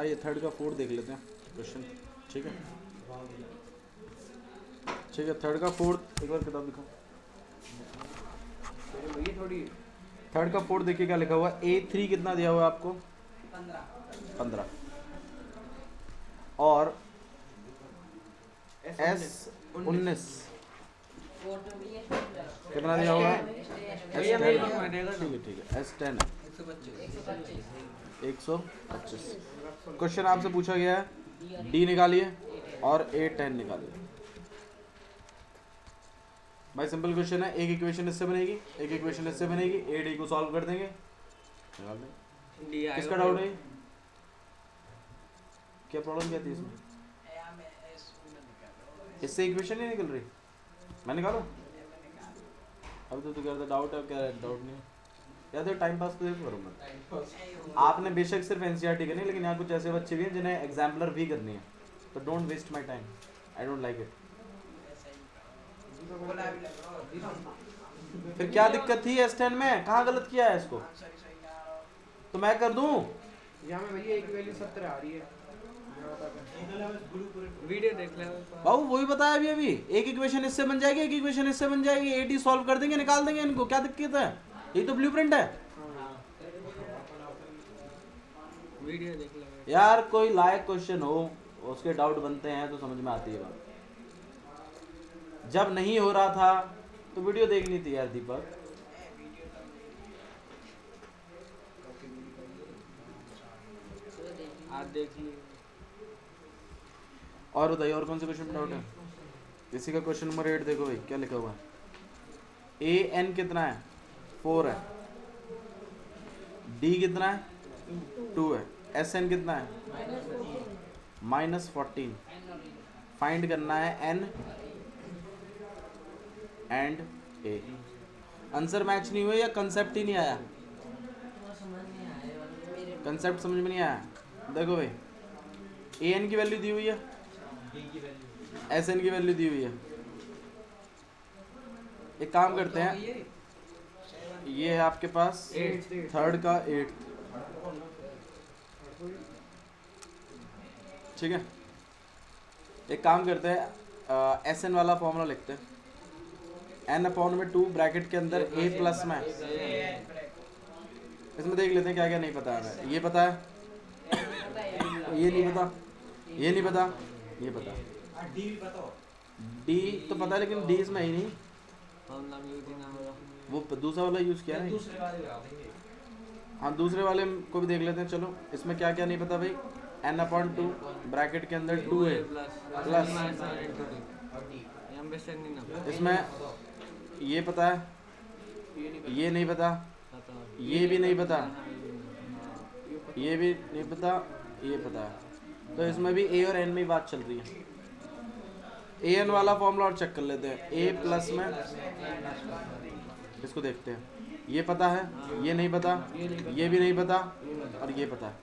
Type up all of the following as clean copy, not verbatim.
आइए थर्ड का फोर्थ देख लेते हैं क्वेश्चन। ठीक है ठीक है, थर्ड का फोर्थ एक बार किताब दिखाओ। थर्ड का फोर्थ देखिए क्या लिखा हुआ है। A3 कितना दिया हुआ है आपको? 15। और S19 कितना दिया हुआ है? S10। ठीक है S10 125। क्वेश्चन आपसे पूछा गया है D निकालिए और A10 निकालिए। भाई सिंपल क्वेश्चन है, एक इक्वेशन इससे बनेगी, एक इक्वेशन इससे बनेगी, ए डी को सॉल्व कर देंगे, निकाल देंगे। किसका डाउट है? क्या प्रॉब्लम क्या थी इसमें? इससे इक्वेशन नहीं निकल रही, मैं निकालूं? अब तो तू कह रहा था डाउट है, क्या डाउट नहीं या तो टाइम पास तो करूँ मैं। आपने बेशक सिर्फ एनसीईआरटी करनी है, लेकिन यहाँ कुछ ऐसे बच्चे भी हैं जिन्हें एग्जाम्पलर भी करनी है, तो don't waste my time, I don't like it. फिर क्या दिक्कत थी S10 में? कहाँ गलत किया है इसको? तो मैं कर दूं? यहाँ में भैया एक वैल्यू 70 आ रही है, वीडियो देख ले बाबू वही बताया अभी अभी, एक इक्वेशन इससे बन जाएगी, एक इक्वेशन इससे बन जाएगी, एटी सॉल्व कर देंगे, निकाल देंगे इनको, क्या दिक्कत है? ये तो ब्लूप्रिंट है वीडियो देख ले यार। कोई लायक क्वेश्चन हो, उसके डाउट बनते हैं तो समझ में आती है बात। जब नहीं हो रहा था तो वीडियो देखनी थी यार दीपक। आज देख लिए। और बताइए और कौन से क्वेश्चन में डाउट है? किसी का क्वेश्चन नंबर 8 देखो भाई, क्या लिखा हुआ है? AN कितना है? 4 है। D कितना है? 2 है। SN कितना है? -14। फाइंड करना है N and A। Answer match नहीं हुआ या कंसेप्ट ही नहीं आया? कंसेप्ट समझ में नहीं आया। देखो भाई, AN की वैल्यू दी हुई है, SN की वैल्यू दी हुई है। एक काम करते हैं, ये है आपके पास थर्ड का 8, ठीक है। एक काम करते हैं, SN वाला फॉर्मूला लिखते हैं, N/2 ब्रैकेट के अंदर A प्लस में। इसमें देख लेते हैं क्या क्या नहीं पता है। ये पता है, ये नहीं पता, ये नहीं पता, ये पता। D तो पता है, लेकिन D इसमें ही नहीं। वो दूसरा वाला यूज किया है। हाँ दूसरे वाले को भी देख लेते हैं। चलो इसमें क्या क्या नहीं पता भाई। N/2 ब्रैकेट के अंदर 2 है प्लस, इसमें ये पता है, ये नहीं पता, ये भी नहीं पता, ये भी नहीं पता, ये पता है। तो इसमें भी A और N में ही बात चल रही है। AN वाला फॉर्मूला और चेक कर लेते हैं। A प्लस में, इसको देखते हैं, ये पता है, ये नहीं पता, ये भी नहीं पता, और ये पता है।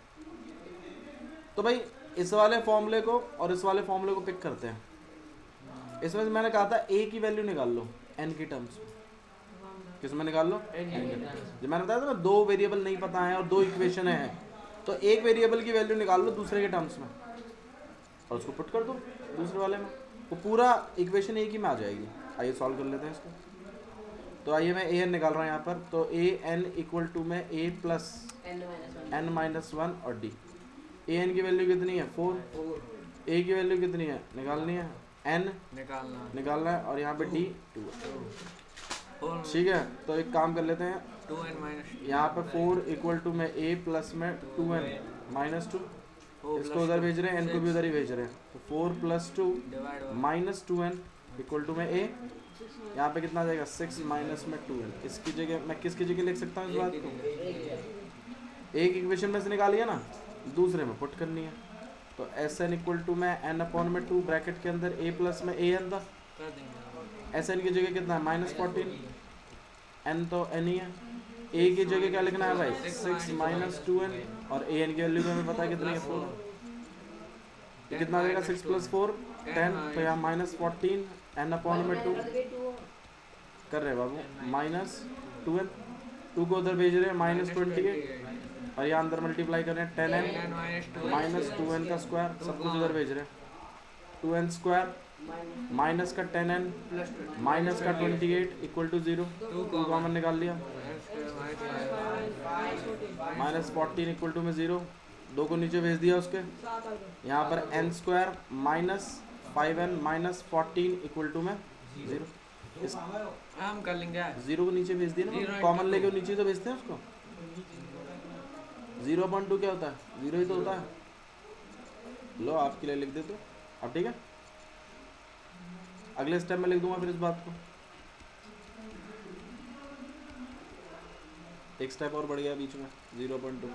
तो भाई इस वाले फॉर्मूले को और इस वाले फॉर्मूले को पिक करते हैं। इसमें मैंने कहा था A की वैल्यू निकाल लो N की टर्म्स में। किसमें निकाल लो? जब मैंने बताया था ना, दो वेरिएबल नहीं पता है और दो इक्वेशन है, तो एक वेरिएबल की वैल्यू निकाल लो दूसरे के टर्म्स में और उसको पुट कर दो दूसरे वाले में, वो पूरा इक्वेशन एक ही में आ जाएगी। आइए सॉल्व कर लेते हैं इसको। तो आइए मैं AN निकाल रहा हूँ यहाँ पर। तो AN इक्वल टू में A प्लस N-1 और D। AN की वैल्यू कितनी है? 4। A की वैल्यू कितनी है? निकालनी है। N निकालना है, और यहाँ पे D 2। ठीक है, तो एक काम कर लेते हैं, 2n यहाँ पर 4 इक्वल टू में A प्लस में 2n माइनस 2, इसको उधर भेज रहे हैं, N को भी उधर ही भेज रहे हैं। तो 4 + 2 माइनस 2n इक्वल टू में A, यहाँ पे कितना आ जाएगा? 6 माइनस में 2n। इसकी जगह मैं किसकी जगह लिख सकता हूँ इस बात को? एक इक्वेशन में से निकालिए ना, दूसरे में पुट करनी है। तो SN इक्वल टू में N/2 ब्रैकेट के अंदर A प्लस में AN था। SN की जगह कितना है? -14। N तो N ही है। A की जगह क्या लिखना है भाई? 6 माइनस 2n, और AN की वैल्यू हमें पता है कितनी है? 4। ये कितना आ जाएगा? 6 + 4 10, तो यहाँ -14 N/2 कर रहे हैं बाबू, -2n, 2 को उधर भेज रहे हैं, -28 और यहाँ अंदर मल्टीप्लाई कर रहे हैं 10n माइनस 2n का स्क्वायर, सब कुछ उधर भेज रहे हैं। 2n स्क्वायर माइनस का 10n माइनस का 28 इक्वल टू 0, 2 कॉमन निकाल लिया, माइनस 14 इक्वल टू में 0, 2 को नीचे भेज दिया उसके। यहाँ पर n square minus 5n minus 14 equal to में 0, इस हम कर लेंगे 0 को नीचे भेज दिया ना, कॉमन लेके नीचे तो भेजते हैं उसको। 0/2 क्या होता है? 0 ही तो होता है। लो आपके लिए लिख देते हो अब, ठीक है। अगले स्टेप में लिख दूंगा फिर इस बात को। एक स्टेप और बढ़ गया बीच में, 0.2,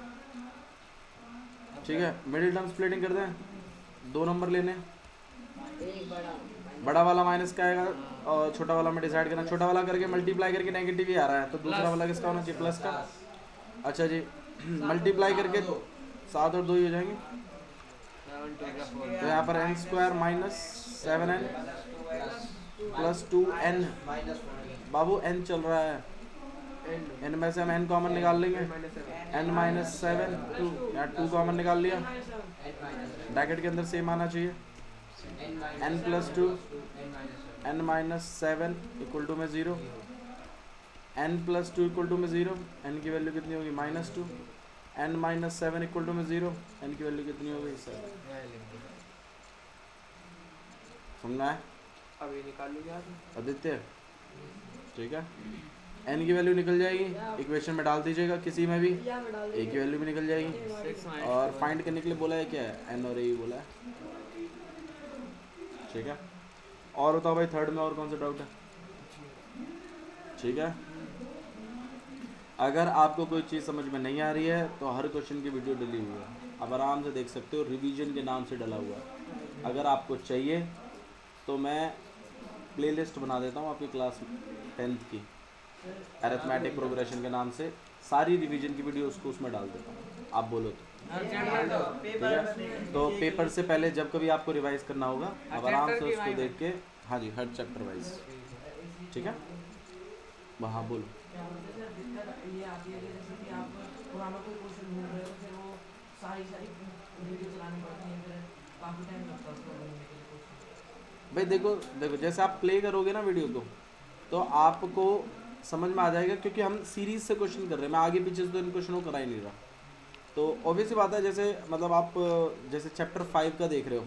ठीक है। मिडिल टर्म स्प्लिटिंग कर दें, 2 नंबर लेने, बड़ा वाला माइनस का आएगा और छोटा वाला में डिसाइड करना। छोटा वाला करके मल्टीप्लाई करके नेगेटिव ही आ रहा है, तो दूसरा वाला किसका होना चाहिए? प्लस का। अच्छा जी, मल्टीप्लाई करके 7 और 2 ही हो जाएंगे, तो यहाँ पर n square minus 7n plus 2n। बाबू n चल रहा है, n में से हम n कॉमन निकाल लेंगे, n माइनस 7 2, यहाँ 2 कॉमन निकाल लिया, ब्रैकेट के अंदर सेम आना चाहिए, n plus 2 n minus 7 equal to में 0, n प्लस 2 इक्वल टू में 0, n की वैल्यू कितनी होगी? -2, n माइनस 7 इक्वल टू में 0, n की वैल्यू कितनी होगी? 7। समझना है? अब ये निकाल लीजिए आदित्य, ठीक है। n की वैल्यू निकल जाएगी, इक्वेशन में डाल दीजिएगा किसी में भी, a की वैल्यू भी निकल जाएगी। और फाइंड करने के लिए बोला है क्या है? n और a ही बोला है, ठीक है। और बताओ भाई, थर्ड में और कौन सा डाउट है? ठीक है। अगर आपको कोई चीज़ समझ में नहीं आ रही है तो हर क्वेश्चन की वीडियो डली हुई है, आप आराम से देख सकते हो, रिवीजन के नाम से डला हुआ है। अगर आपको चाहिए तो मैं प्लेलिस्ट बना देता हूँ आपकी क्लास 10th की, अरिथमेटिक प्रोग्रेशन के नाम से सारी रिवीजन की वीडियो उसको उसमें डाल देता हूँ, आप बोलो तो, ठीक है। तो पेपर से पहले जब कभी आपको रिवाइज करना होगा, आप आराम से उसको देख के, हाँ जी, हर चैप्टर वाइज, ठीक है। वहाँ बोलो। ये आती है कि जैसे कि आप पुराना कोई क्वेश्चन ढूंढ रहे हो, फिर वो सारी वीडियो चलानी पड़ती है, फिर काफ़ी टाइम लगता है उसको ढूंढने के लिए क्वेश्चन। भाई देखो जैसे आप प्ले करोगे ना वीडियो को, तो आपको समझ में आ जाएगा, क्योंकि हम सीरीज से क्वेश्चन कर रहे हैं, मैं आगे पीछे से तो इन क्वेश्चनों को करा ही नहीं रहा। तो ऑब्वियस सी बात है, जैसे मतलब आप जैसे चैप्टर 5 का देख रहे हो,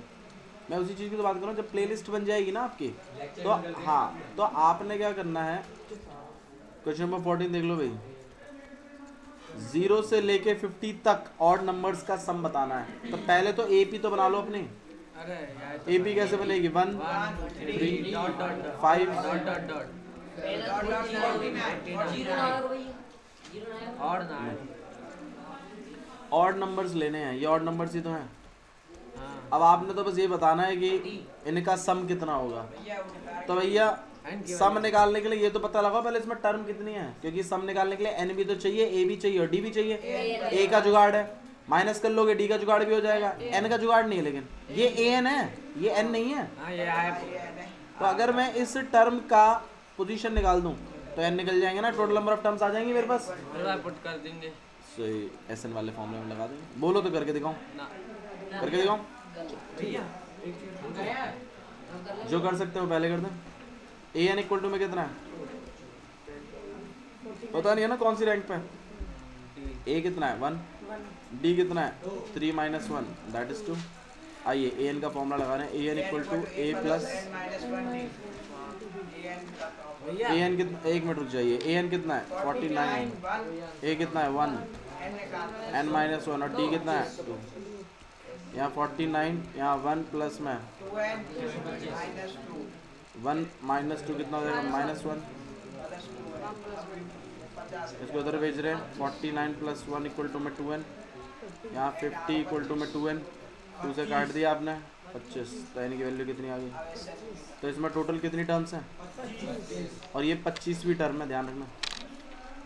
मैं उसी चीज़ की तो बात कर रहा हूँ। जब प्लेलिस्ट बन जाएगी ना आपकी, तो हाँ, तो आपने क्या करना है, क्वेश्चन नंबर 14 देख लो भाई, 0 से लेके 50 तक ऑड नंबर्स का सम बताना है। तो पहले तो एपी तो बना लो अपनी। एपी कैसे बनेगी? 1 3 5 ऑड नंबर्स लेने हैं, ये ऑड नंबर्स ही तो हैं। अब आपने तो बस ये बताना है कि इनका सम कितना होगा। तो भैया सम निकालने के लिए ये तो पता लगाओ पहले इसमें टर्म कितनी है, क्योंकि सम निकालने के लिए n भी तो चाहिए, a भी चाहिए और d भी चाहिए। a का जुगाड़ है, माइनस कर लोगे, d का जुगाड़ भी हो जाएगा, n का जुगाड़ नहीं है, लेकिन ये an है, ये n नहीं है। तो अगर मैं इस टर्म का पोजीशन निकाल दूं तो n निकल जाएंगे ना, टोटल नंबर ऑफ टर्म्स आ जाएंगे मेरे पास, पुट कर देंगे। सही, SN वाले फॉर्मूले में लगा देंगे। बोलो तो करके दिखाऊं, करके दिखाऊं, जो कर सकते हो पहले कर दें। an इक्वल टू में कितना है पता नहीं है ना, कौन सी रैंक पे? a कितना है? 1, d कितना है? 3 - 1 दैट इज 2। आइए an का फॉर्मूला लगा रहे हैं, an equal to a plus an कितना, 1 मिनट रुक जाइए, an कितना है? 49, a कितना है? 1, n - 1 और d कितना है? 2। यहाँ 49, यहाँ 1 प्लस में 1 - 2 कितना हो जाएगा? -1। इसको उधर भेज रहे हैं, 49 + 1 इक्वल टू में 2n, यहाँ 50 इक्वल टू में 2n, 2 से काट दिया आपने 25, तो n की वैल्यू कितनी आ गई? तो इसमें टोटल कितनी टर्म्स हैं? और ये 25वीं टर्म है, ध्यान रखना।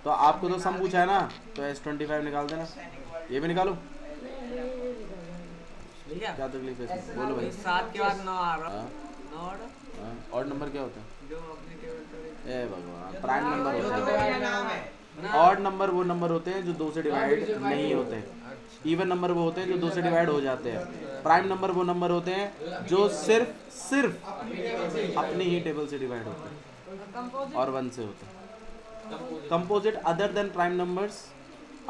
तो आपको तो सम पूछा है ना, तो S25 निकाल देना, ये भी निकालो। क्या तकलीफ है इसमें? बोलो भाई। 7 के बाद 9 आ रहा, 9 ऑड नंबर क्या होता है? जो अपने टेबल पर ए भगवान, प्राइम नंबर होता है। ऑड नंबर वो नंबर होते हैं जो 2 से डिवाइड नहीं होते। इवन नंबर वो होते हैं जो 2 से डिवाइड हो जाते हैं। प्राइम नंबर वो नंबर होते हैं जो सिर्फ अपनी ही टेबल से डिवाइड होते हैं और 1 से होते हैं। Composite other than prime numbers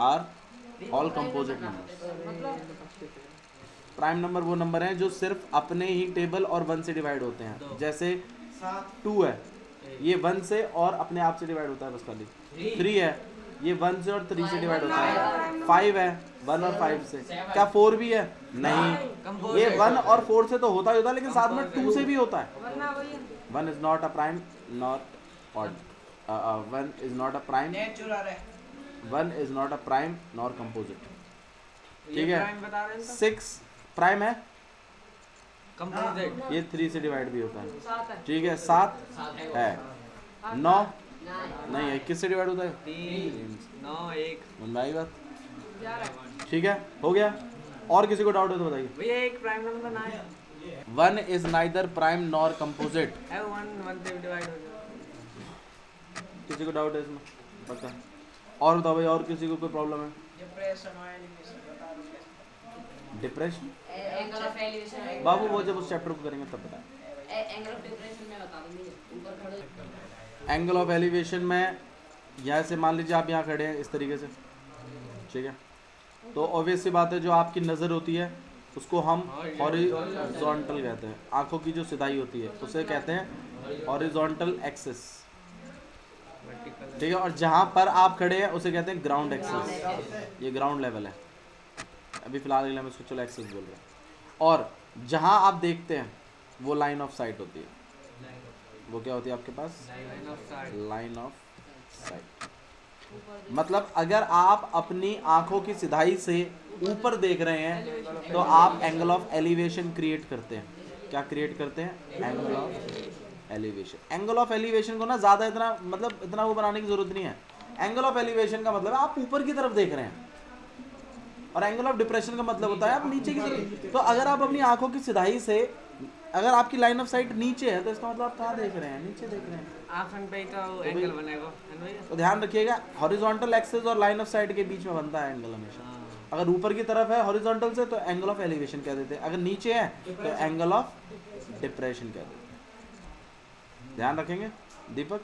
are all composite numbers. Prime number वो नंबर हैं जो सिर्फ अपने ही टेबल और 1 से डिवाइड होते हैं। जैसे 2 है, ये 1 से और अपने आप से डिवाइड होता है बस खाली। 3 है, ये 1 से और 3 से डिवाइड होता है। 5 है, 1 और 5 से। क्या 4 भी है? नहीं, ये 1 और 4 से तो होता ही होता है, लेकिन साथ में 2 से भी होता है। 1 is not a prime not odd, 1 is not a prime, 1 is not a prime nor composite. ठीक है, 6 प्राइम है, कंपोजिट। ये 3 से डिवाइड भी होता है। ठीक है, 7 है, 9 नहीं है, किस से डिवाइड होता है? 3 9 1 मनवाई बात। ठीक है, हो गया। और किसी को डाउट है तो बताइए। भैया एक प्राइम नंबर ना है। 1 is neither prime nor composite. 1 से डिवाइड हो जाए। किसी को डाउट है इसमें? पक्का? और बताओ भाई, और किसी को कोई प्रॉब्लम है? डिप्रेशन एंगल ऑफ एलिवेशन बाबू वो जब उस चैप्टर को करेंगे तब बताएं। एंगल ऑफ डिप्रेशन में बता दूंगी ऊपर खड़े। एंगल ऑफ एलिवेशन में यहाँ से मान लीजिए आप यहाँ खड़े हैं इस तरीके से, ठीक है, तो ऑब्वियस सी बात है जो आपकी नज़र होती है उसको हम हॉरिजॉन्टल कहते हैं। आंखों की जो सिधाई होती है उसे कहते हैं हॉरिजॉन्टल एक्सिस। ठीक है, और जहाँ पर आप खड़े हैं उसे कहते हैं ग्राउंड एक्सिस। ये ग्राउंड लेवल है, अभी फिलहाल के लिए हम इसको चलो एक्सिस बोल रहे हैं। और जहाँ आप देखते हैं वो लाइन ऑफ साइट होती है। वो क्या होती है आपके पास? Line of site. मतलब अगर आप अपनी आंखों की सिधाई से ऊपर देख रहे हैं तो आप एंगल ऑफ एलिवेशन क्रिएट करते हैं। क्या क्रिएट करते हैं? Angle of elevation. Angle of elevation को ना ज़्यादा इतना वो बनाने की जरूरत नहीं है। एंगल ऑफ एलिवेशन का मतलब है आप ऊपर की तरफ देख रहे हैं, और एंगल ऑफ डिप्रेशन का मतलब होता है आप नीचे की तरफ। तो अगर आप अपनी आंखों की सिधाई से, अगर आपकी लाइन ऑफ साइट नीचे है तो इसका मतलब आप कहाँ देख रहे हैं? नीचे देख रहे हैं। आंखन पे का एंगल बनेगा। तो ध्यान रखिएगा, हॉरिजॉन्टल एक्सिस और लाइन ऑफ साइट के बीच में बनता है एंगल हमेशा। अगर ऊपर की तरफ है हॉरिजॉन्टल से तो एंगल ऑफ एलिवेशन कह देते हैं, अगर नीचे है तो एंगल ऑफ डिप्रेशन कह देते हैं। ध्यान रखेंगे दीपक।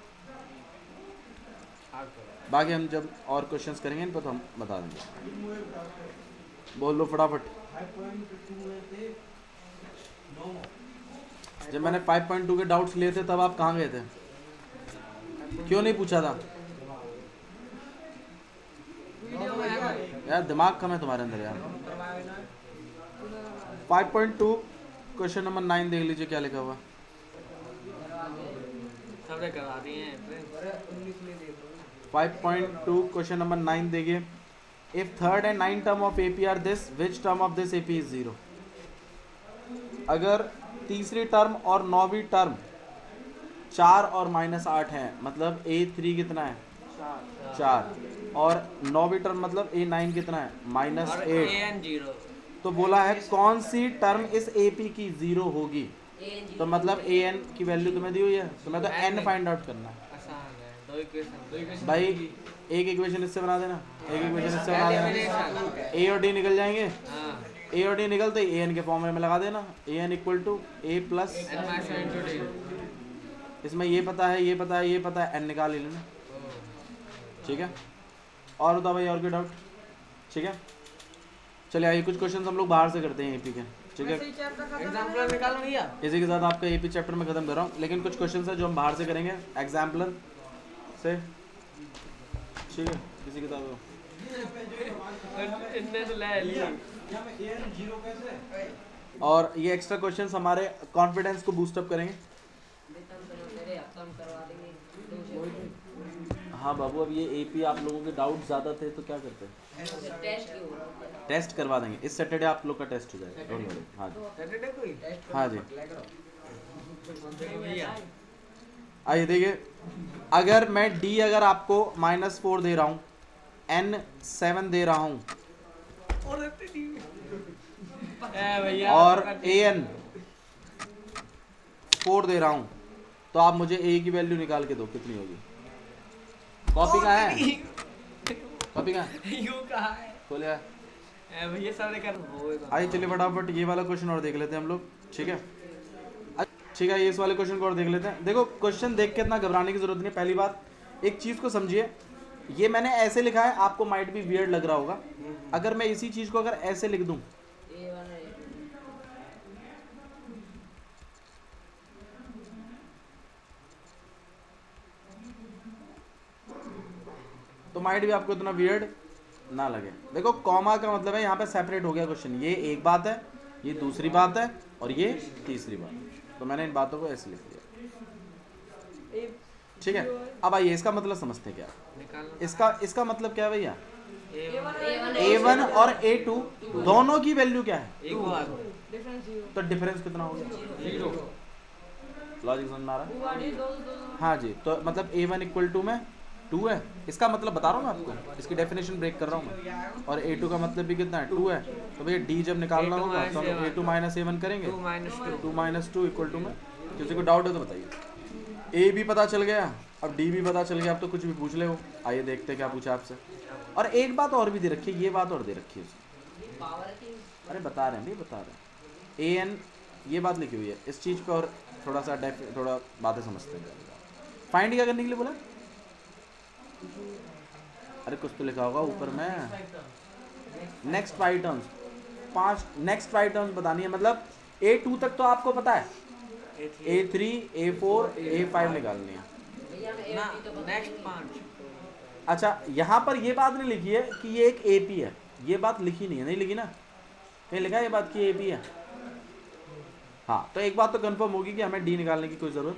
बाकी हम जब और क्वेश्चंस करेंगे इन पर तो हम बता देंगे। बोल लो फटाफट। जब मैंने 5.2 के डाउट्स लिए थे तब आप कहाँ गए थे? क्यों नहीं पूछा था? यार दिमाग कम है तुम्हारे अंदर यार। 5.2 क्वेश्चन नंबर 9 देख लीजिए क्या लिखा हुआ। सबने करवा दिए हैं। 5.2 क्वेश्चन नंबर 9 देखिए। If third and 9 term of AP are this, which term of this AP is 0? अगर तीसरी टर्म और 9वीं टर्म 4 और -8 है, मतलब A3 कितना है? 4। और 9वीं टर्म मतलब A9 कितना है? -8। -0। तो बोला है कौन सी टर्म इस AP की 0 होगी? तो मतलब AN की वैल्यू तुम्हें दी हुई है, तुम्हें तो N फाइंड आउट करना है। आसान है, दो इक्वेशन भाई एक इक्वेशन इससे बना देना, एक इक्वेशन इससे बना देना, A और D निकल जाएंगे। हां A और D निकलते ही AN के फॉर्मूले में लगा देना, AN = A + n-d। इसमें ये पता है, ये पता है, ये पता है, N निकाल ही लेना। ठीक है, और बताओ भाई और कोई डाउट? ठीक है, चलिए आइए कुछ क्वेश्चन हम लोग बाहर से करते हैं AP के। ठीक है, एग्जांपल निकालो भैया। इसी के साथ आपका AP चैप्टर में खत्म कर रहा हूँ, लेकिन कुछ क्वेश्चन है जो हम बाहर से करेंगे एग्जाम्पलर से। ठीक है, किसी किताब इतने तो ले लिया। और ये एक्स्ट्रा क्वेश्चंस हमारे कॉन्फिडेंस को बूस्टअप करेंगे। हाँ बाबू, अब ये AP आप लोगों के डाउट ज़्यादा थे तो क्या करते हैं? टेस्ट करवा देंगे। इस सैटरडे आप लोग का टेस्ट हो जाएगा। Don't worry. हाँ जी, सैटरडे को ही? हाँ जी। भैया आइए देखिए, अगर मैं D अगर आपको -4 दे रहा हूँ, N 7 दे रहा हूँ और AN 4 दे रहा हूँ, तो आप मुझे A की वैल्यू निकाल के दो, कितनी होगी? कॉपी कहाँ है? कॉपी कहाँ है? यू कहा है खोलिया भैया सारे कर होएगा। आइए चलिए फटाफट ये वाला क्वेश्चन और देख लेते हैं हम लोग, ठीक है। ठीक है, ये इस वाले क्वेश्चन को और देख लेते हैं। देखो क्वेश्चन देख के इतना घबराने की जरूरत नहीं। पहली बात, एक चीज़ को समझिए, ये मैंने ऐसे लिखा है, आपको माइट भी वियर्ड लग रहा होगा। अगर मैं इसी चीज़ को अगर ऐसे लिख दूं, तो माइट भी आपको इतना वियर्ड ना लगे। देखो कॉमा का मतलब है यहाँ पे सेपरेट हो गया क्वेश्चन, ये एक बात है, ये दूसरी बात है, और ये तीसरी बात है। तो मैंने इन बातों को ऐसे लिख दिया, ठीक है। अब आइए इसका मतलब समझते हैं क्या। इसका मतलब क्या है भैया, A1 और A2 दोनों की वैल्यू क्या है, तो डिफरेंस कितना हो गया, लॉजिक समझ में आ रहा है? हाँ जी, तो मतलब A1 इक्वल टू में 2 है, इसका मतलब बता रहा हूँ मैं आपको, इसकी डेफिनेशन ब्रेक कर रहा हूँ मैं। और A2 का मतलब भी कितना है, 2 है। तो भैया D जब निकालना होगा तो हम A2 माइनस A1 करेंगे, 2 माइनस 2 इक्वल टू में। किसी को डाउट है तो बताइए। A भी पता चल गया, अब D भी पता चल गया, अब तो कुछ भी पूछ ले वो। आइए देखते हैं क्या पूछा आपसे। और एक बात और भी दे रखी है, ये बात और दे रखी है उसमें, अरे बता रहे हैं नहीं बता रहे हैं, AN ये बात लिखी हुई है। इस चीज़ पे और थोड़ा सा थोड़ा बातें समझते हैं। फाइंड क्या करने के लिए बोला, अरे कुछ तो लिखा होगा ऊपर में, नेक्स्ट 5 टर्म्स, 5 नेक्स्ट 5 टर्म्स बतानी है। मतलब A2 तक तो आपको पता है, A3 A4 A5 निकालनी है। नेक्स्ट 5। अच्छा यहाँ पर ये बात नहीं लिखी है कि ये एक AP है, ये बात लिखी नहीं है, नहीं लिखी ना, कहीं लिखा है ये बात कि AP है। हाँ, तो एक बात तो कंफर्म होगी कि हमें D निकालने की कोई ज़रूरत,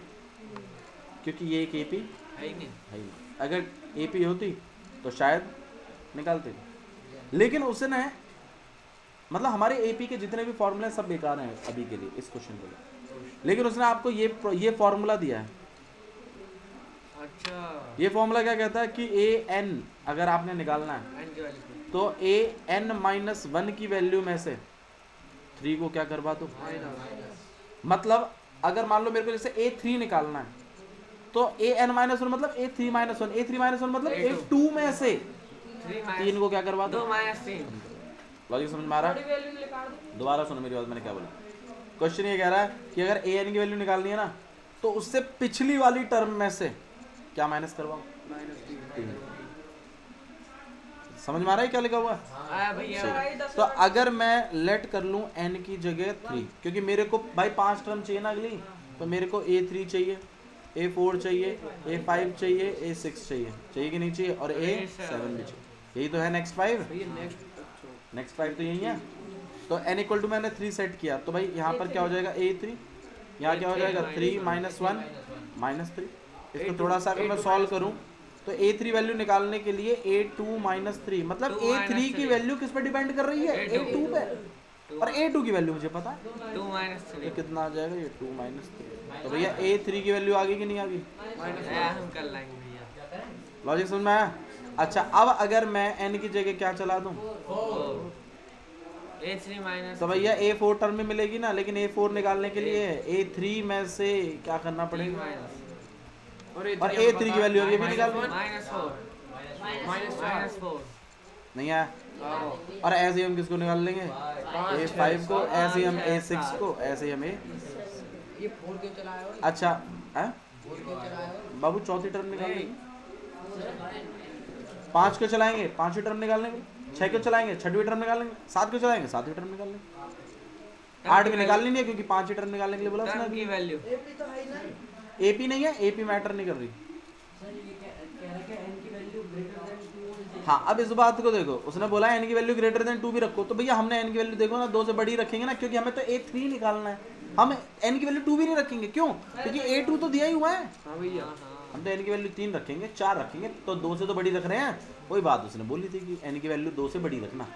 क्योंकि ये एक AP है ही नहीं। अगर AP होती तो शायद निकालते, लेकिन उसने मतलब हमारे AP के जितने भी फॉर्मूले सब बेकार हैं अभी के लिए इस क्वेश्चन के लिए, लेकिन उसने आपको ये फॉर्मूला दिया है। अच्छा, ये फॉर्मूला क्या कहता है कि AN अगर आपने निकालना है तो AN माइनस 1 की वैल्यू में से 3 को क्या करवा दो, मतलब अगर मान लो मेरे को जैसे A3 निकालना है तो AN माइनस 1 मतलब A3 माइनस 1, A3 माइनस 1 मतलब A2 में से 3 को क्या करवा दो, 2 माइनस 3। लॉजिक समझ में आ रहा है? दोबारा सुनो मेरी बात, मैंने क्या बोला। क्वेश्चन ये कह रहा है कि अगर AN की वैल्यू निकालनी है ना, तो उससे पिछली वाली टर्म में से क्या माइनस करवाओ, समझ में आ रहा है क्या लिखा हुआ है? तो अगर मैं लेट कर लूं n की जगह 3, क्योंकि मेरे को भाई 5 टर्म चाहिए ना अगली, तो मेरे को A3 चाहिए, A4 चाहिए, A5 चाहिए, A6 चाहिए कि नहीं चाहिए, और A7 भी चाहिए। यही तो है नेक्स्ट 5, नेक्स्ट 5 तो यही है। तो n इक्वल टू मैंने 3 सेट किया, तो भाई यहाँ पर क्या हो जाएगा A3, यहाँ क्या हो जाएगा 3 माइनस 1 माइनस 3। इसको थोड़ा सा अगर मैं सॉल्व करूँ तो A3 वैल्यू निकालने के लिए A2 माइनस 3, मतलब A3 की वैल्यू किस पर डिपेंड कर रही है, A2 पे, और A2 की वैल्यू मुझे पता है 2 माइनस 3, तो कितना आ जाएगा ये 2 माइनस 3। तो भैया A3 की वैल्यू आ गई कि नहीं आ गई, हम कर लाएंगे भैया। लॉजिक समझ में आया? अच्छा, अब अगर मैं n की जगह क्या चला दूं, A3 माइनस, तो भैया A4 टर्म में मिलेगी ना, लेकिन A4 निकालने के लिए A3 में से क्या करना पड़ेगा, और A3 की वैल्यू अभी भी निकाल माइनस 4 नहीं आया। और ऐसे ही हम किसको निकाल लेंगे, A5 को, ऐसे ही हम A6 को, ऐसे ही हम ये 4 क्यों चलाया हो? अच्छा है 4 क्यों चलाया हो? बाबू, चौथी टर्म निकालेंगे, 5 को चलाएंगे, 5वीं टर्म निकाल लेंगे, 6 को चलाएंगे, 6वीं टर्म निकाल लेंगे, 7 को चलाएंगे, 7वीं टर्म निकाल लेंगे। 8 की निकालनी नहीं है क्योंकि 5वीं टर्म निकालने के लिए बोला उसने की वैल्यू। AP नहीं है, AP मैटर नहीं कर रही। हाँ, अब इस बात को देखो, उसने बोला n की वैल्यू ग्रेटर देन 2 भी रखो, तो भैया हमने n की वैल्यू देखो ना 2 से बड़ी रखेंगे ना, क्योंकि हमें तो A3 निकालना है, हम n की वैल्यू 2 भी नहीं रखेंगे, क्यों, क्योंकि A2 तो दिया ही हुआ है। हाँ भैया, हम तो n की वैल्यू 3 रखेंगे, 4 रखेंगे, तो 2 से तो बड़ी रख रहे हैं। वही बात उसने बोली थी कि n की वैल्यू 2 से बड़ी रखना,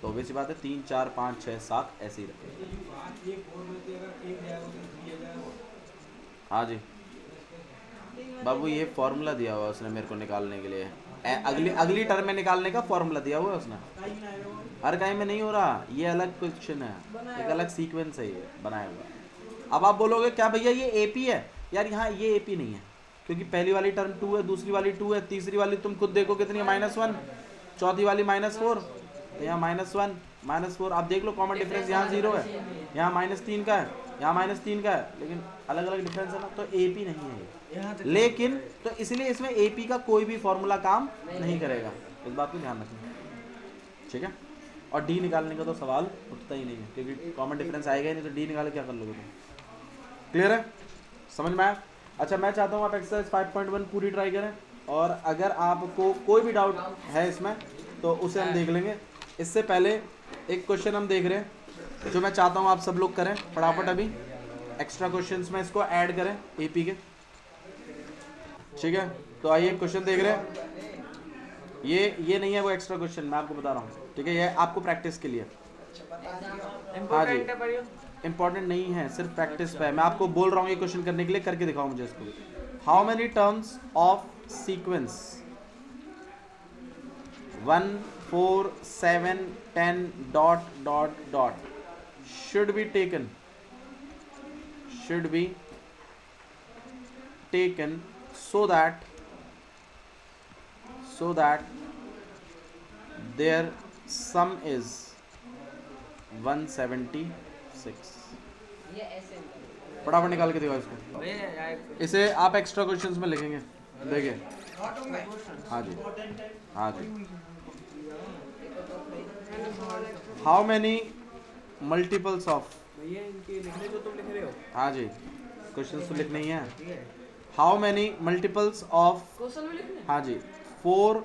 तो वैसी बात है 3 4 5 6 7 ऐसे ही रखेंगे। हाँ जी बाबू, ये फॉर्मूला दिया हुआ उसने मेरे को निकालने के लिए, अगली टर्म में निकालने का फॉर्मूला दिया हुआ है उसने। हर कहीं में नहीं हो रहा, ये अलग क्वेश्चन है, एक अलग सीक्वेंस है ये बनाया हुआ। अब आप बोलोगे क्या भैया ये AP है, यार यहाँ ये AP नहीं है, क्योंकि पहली वाली टर्म 2 है, दूसरी वाली 2 है, तीसरी वाली तुम खुद देखो कितनी है -1, चौथी वाली -4, तो यहाँ -1 -4। आप देख लो कॉमन डिफरेंस यहाँ 0 है, यहाँ -3 का है, यहाँ -3 का है, लेकिन अलग अलग डिफरेंस है ना, तो AP नहीं है ये। लेकिन तो इसलिए इसमें AP का कोई भी फॉर्मूला काम नहीं करेगा, इस बात को ध्यान रखना, ठीक है। और D निकालने का तो सवाल उठता ही नहीं है, क्योंकि कॉमन डिफरेंस आएगा ही नहीं, तो D निकाल क्या कर लोगे तुम। क्लियर है, समझ में आया? अच्छा, मैं चाहता हूँ आप एक्सरसाइज 5.1 पूरी ट्राई करें, और अगर आपको कोई भी डाउट है इसमें तो उसे हम देख लेंगे। इससे पहले एक क्वेश्चन हम देख रहे हैं जो मैं चाहता हूँ आप सब लोग करें फटाफट, अभी एक्स्ट्रा क्वेश्चंस में इसको ऐड करें AP के, ठीक है। तो आइए क्वेश्चन देख रहे हैं, ये नहीं है वो एक्स्ट्रा क्वेश्चन, मैं आपको बता रहा हूँ, ठीक है, ये आपको प्रैक्टिस के लिए। हाँ जी, इंपॉर्टेंट नहीं है, सिर्फ प्रैक्टिस पे है, मैं आपको बोल रहा हूँ ये क्वेश्चन करने के लिए, करके दिखाओ मुझे इसको। How many terms of sequence 1 4 7 10 ... should be taken so that their sum is 176। ये ऐसे फटाफट निकाल के दिखाओ इसको। इसे आप एक्स्ट्रा क्वेश्चंस में लिखेंगे, देखिए। हाँ जी, हाँ जी। हाउ मैनी मल्टीपल्स ऑफ, भैया इनके लिखने जो तुम लिख रहे हो, हाँ जी, क्वेश्चंस तो लिखने ही है। How many multiples of, question में लिखने, हाँ जी, 4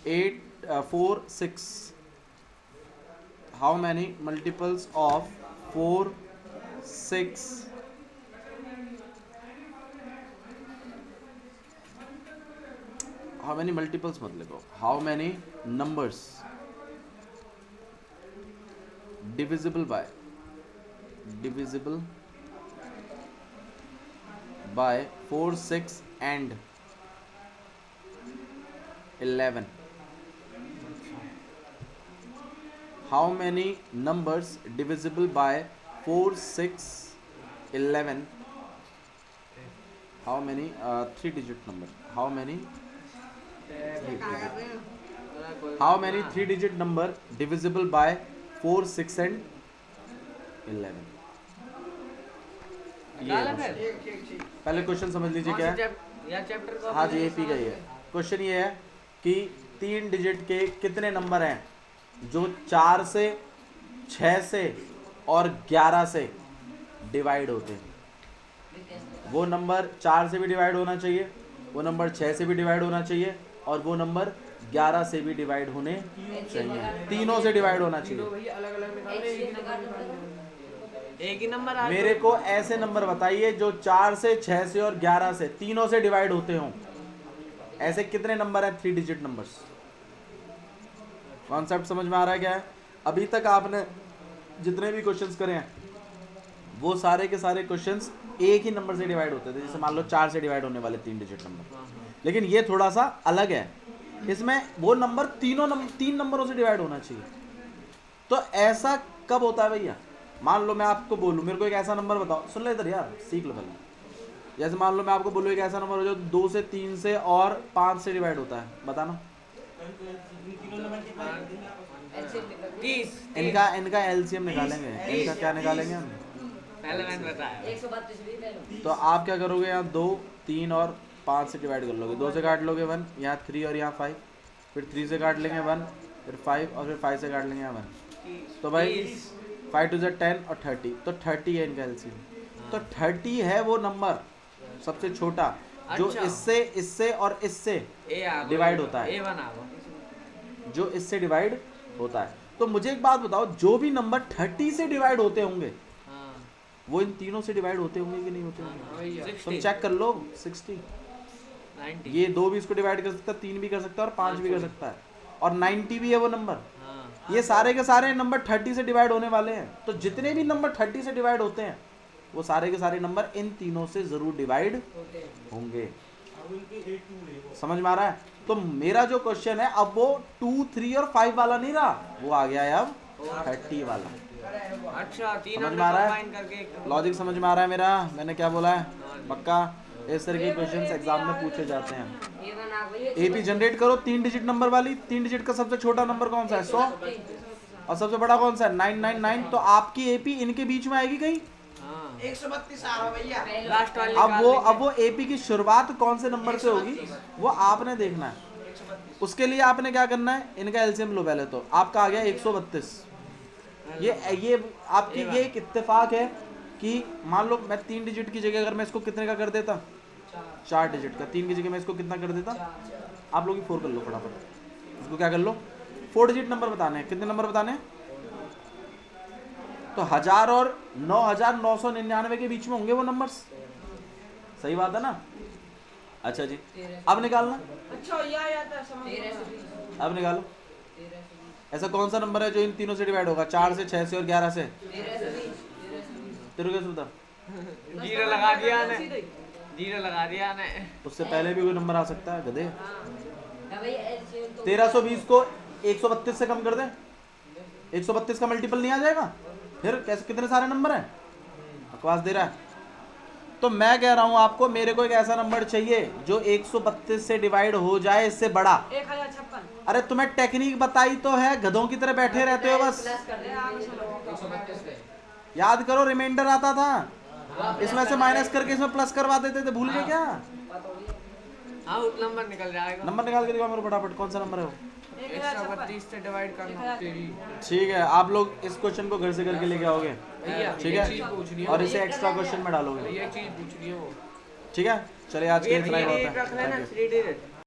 8 4 6। How many multiples of 4 6 how many multiples मत लिखो, how many numbers divisible by 4 6 and 11। how many numbers divisible by 4 6 11? how many 3 digit number, how many 3 digit number divisible by 4 6 and 11? ये पहले question समझ लीजिए क्या है। या चैप्टर का, हाँ जी, AP का ही है क्वेश्चन। ये है कि 3 डिजिट के कितने नंबर हैं जो 4 से 6 से और 11 से डिवाइड होते हैं। वो नंबर 4 से भी डिवाइड होना चाहिए, वो नंबर 6 से भी डिवाइड होना चाहिए, और वो नंबर 11 से भी डिवाइड होने चाहिए, तीनों से डिवाइड होना चाहिए। भैया अलग अलग निकाल रहे हैं, एक ही नंबर आ मेरे को ऐसे नंबर बताइए जो 4 से 6 से और 11 से तीनों से डिवाइड होते हों। ऐसे कितने नंबर हैं 3 डिजिट नंबर्स? कॉन्सेप्ट समझ में आ रहा है क्या है? अभी तक आपने जितने भी क्वेश्चंस करे हैं वो सारे के सारे क्वेश्चंस एक ही नंबर से डिवाइड होते थे। जैसे मान लो 4 से डिवाइड होने वाले 3 डिजिट नंबर, लेकिन ये थोड़ा सा अलग है, इसमें वो नंबर तीन नंबरों से डिवाइड होना चाहिए। तो ऐसा कब होता है भैया? मान लो मैं आपको बोलूं, मेरे को एक ऐसा नंबर बताओ, सुन ले इधर यार, सीख लो पहले। जैसे मान लो मैं आपको बोलूं एक ऐसा नंबर हो जो 2 से 3 से और 5 से डिवाइड होता है, बताना। 30। इनका एलसीएम निकालेंगे, इनका क्या निकालेंगे हम? पहले मैंने बताया 132 भी ले लो। तो आप क्या करोगे, यहाँ 2 3 और 5 से डिवाइड कर लोगे, 2 से काट लोगे 1, यहाँ 3 और यहाँ 5, फिर 3 से काट लेंगे 1, फिर 5 और फिर 5 से काट लेंगे यहाँ 1। तो भाई 5 to 10 और 30, तो 30 है इनका एलसीएम। तो 30 है वो नंबर सबसे छोटा जो इससे और इससे डिवाइड होता है, जो इससे डिवाइड होता है। तो मुझे एक बात बताओ, जो भी नंबर 30 से डिवाइड होते होंगे वो इन तीनों से डिवाइड होते होंगे कि नहीं होते होंगे? तुम चेक कर लो। 60, ये 2 भी इसको डिवाइड कर सकता है, 3 भी कर सकता है और 5 भी कर सकता है, और 90 भी है वो नंबर। ये सारे के सारे नंबर 30 से डिवाइड होने वाले हैं। तो जितने भी नंबर 30 से डिवाइड होते हैं वो सारे के सारे नंबर इन तीनों से जरूर डिवाइड होंगे। समझ में आ रहा है? तो मेरा जो क्वेश्चन है अब वो 2 3 और 5 वाला नहीं रहा, वो आ गया है अब 30 वाला। अच्छा, समझ में आ रहा है? लॉजिक समझ में आ रहा है मेरा? मैंने क्या बोला है? पक्का? इस तरह के क्वेश्चंस एग्जाम में पूछे जाते हैं। ये बना भैया एपी जनरेट करो 3 डिजिट नंबर वाली। 3 डिजिट का सबसे छोटा नंबर कौन सा है? 100। और सबसे बड़ा कौन सा है? 999। तो आपकी एपी इनके बीच में आएगी कहीं? 132 आ रहा भैया। लास्ट वाले अब वो एपी की शुरुआत कौन से नंबर से होगी वो आपने देखना है। उसके लिए आपने क्या करना है, इनका एलसीएम लो पहले। तो आपका आ गया 132। ये आपकी ये एक इत्तेफाक है कि मान लो मैं 3 डिजिट की जगह अगर मैं इसको कितने का कर देता, 4 डिजिट का, 3 की जगह मैं इसको कितना कर देता, आप लोग 4 कर लो फटाफट। इसको क्या कर लो, 4 डिजिट नंबर बताने हैं। कितने नंबर बताने हैं? तो 1000 और 9999 के बीच में होंगे वो नंबर्स। सही बात है ना? अच्छा जी, अब निकालना। अच्छा ये आ जाता है समझ 13 से में। 20 अब निकालो। 13 से 20 ऐसा कौन सा नंबर है जो इन तीनों से डिवाइड होगा? 4 से, 6 से और 11 से। 13 से 20 13 से 20 तेरे को कैसे बता? जीरो लगा दिया ने, जीरो लगा दिया ने। उससे पहले भी कोई नंबर आ सकता है गधे। हाँ भैया एलसीएम तो 1320 को 132 से कम कर दे, 132 का मल्टीपल नहीं आ जाएगा? फिर कैसे, कितने सारे नंबर हैं? बकवास दे रहा है। तो मैं कह रहा हूं आपको, मेरे को एक ऐसा नंबर चाहिए जो 132 से डिवाइड हो जाए, इससे बड़ा। 1056। अरे तुम्हें टेक्निक बताई तो है, गधों की तरह बैठे रहते हो बस। प्लस कर दे आगे चलो 132 पे याद करो, रिमाइंडर आता था, इसमें से माइनस करके इसमें प्लस करवा देते थे, भूल गए क्या? हाँ उस नंबर निकल जाएगा। नंबर निकाल के दिखाओ मेरे को फटाफट, कौन सा नंबर है वो? 132 से डिवाइड करना तेरी। ठीक है, आप लोग इस क्वेश्चन को घर से करके लेके आओगे, भैया ठीक एक है? चीज पूछनी है, और इसे एक्स्ट्रा क्वेश्चन में डालोगे, भैया एक चीज पूछनी है वो। ठीक है? चलिए आज के लिए इतना ही बहुत है। रख लेना Thank you. 3 डिजिट।